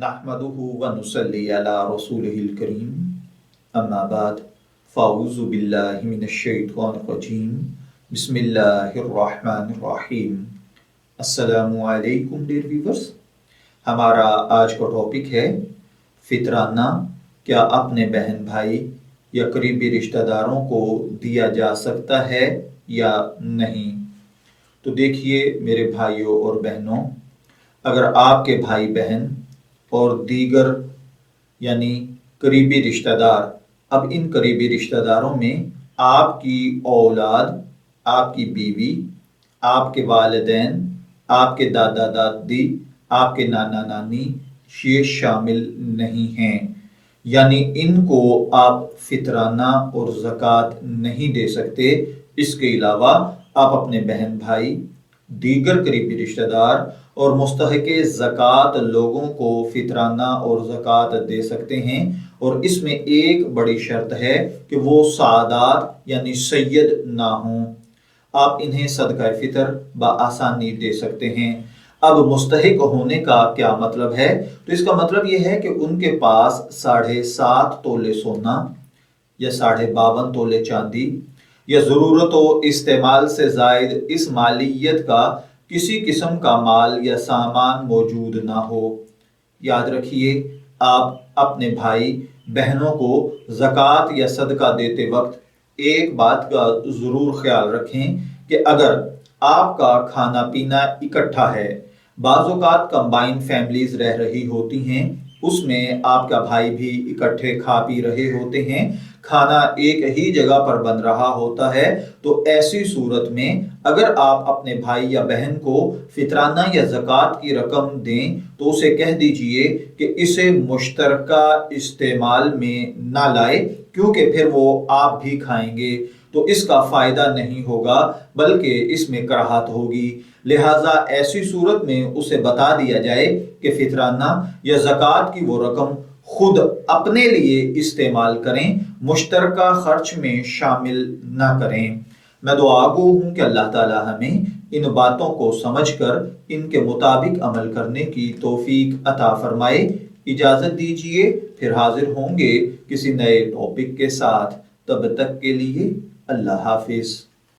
नहमदुहु व नुसल्ली अला रसूलिहिल करीम अम्मा बाद फ़ाऊज़ु बिल्लाहि मिनश शैतानिर रजीम बिस्मिल्लाहिर रहमानिर रहीम। अस्सलामु अलैकुम डियर व्यूअर्स। हमारा आज का टॉपिक है फितराना क्या अपने बहन भाई या करीबी रिश्तेदारों को दिया जा सकता है या नहीं। तो देखिए मेरे भाइयों और बहनों, अगर आपके भाई बहन और दीगर यानी करीबी रिश्तेदार, अब इन करीबी रिश्तेदारों में आपकी औलाद, आपकी बीवी, आपके वालिदैन, आपके दादा दादी, आपके नाना नानी ये शामिल नहीं हैं, यानी इनको आप फितराना और ज़कात नहीं दे सकते। इसके अलावा आप अपने बहन भाई, दीगर करीबी रिश्तेदार और मुस्तहिक़े ज़कात लोगों को फितराना और ज़कात दे सकते हैं, और इसमें एक बड़ी शर्त है कि वो सादात यानी सैयद ना हों। आप इन्हें सदका फितर बआसानी दे सकते हैं। अब मुस्तहिक होने का क्या मतलब है? तो इसका मतलब यह है कि उनके पास 7.5 तोले सोना या 52.5 तोले चांदी या ज़रूरत व इस्तेमाल से ज़ायद इस मालियत का किसी किस्म का माल या सामान मौजूद ना हो। याद रखिए, आप अपने भाई बहनों को ज़कात या सदका देते वक्त एक बात का ज़रूर ख्याल रखें कि अगर आपका खाना पीना इकट्ठा है, बाज़ औक़ात कंबाइन फैमिलीज़ रह रही होती हैं, उसमें आपका भाई भी इकट्ठे खा पी रहे होते हैं, खाना एक ही जगह पर बन रहा होता है, तो ऐसी सूरत में अगर आप अपने भाई या बहन को फितराना या ज़कात की रकम दें तो उसे कह दीजिए कि इसे मुश्तरका इस्तेमाल में ना लाए, क्योंकि फिर वो आप भी खाएंगे तो इसका फ़ायदा नहीं होगा बल्कि इसमें कराहत होगी। लिहाजा ऐसी सूरत में उसे बता दिया जाए कि फितराना या ज़कात की वो रकम खुद अपने लिए इस्तेमाल करें, मुश्तरका खर्च में शामिल ना करें। मैं दुआगो हूँ कि अल्लाह ताला हमें इन बातों को समझकर इनके मुताबिक अमल करने की तौफीक अता फरमाए। इजाज़त दीजिए, फिर हाजिर होंगे किसी नए टॉपिक के साथ। तब तक के लिए अल्लाह हाफिज़।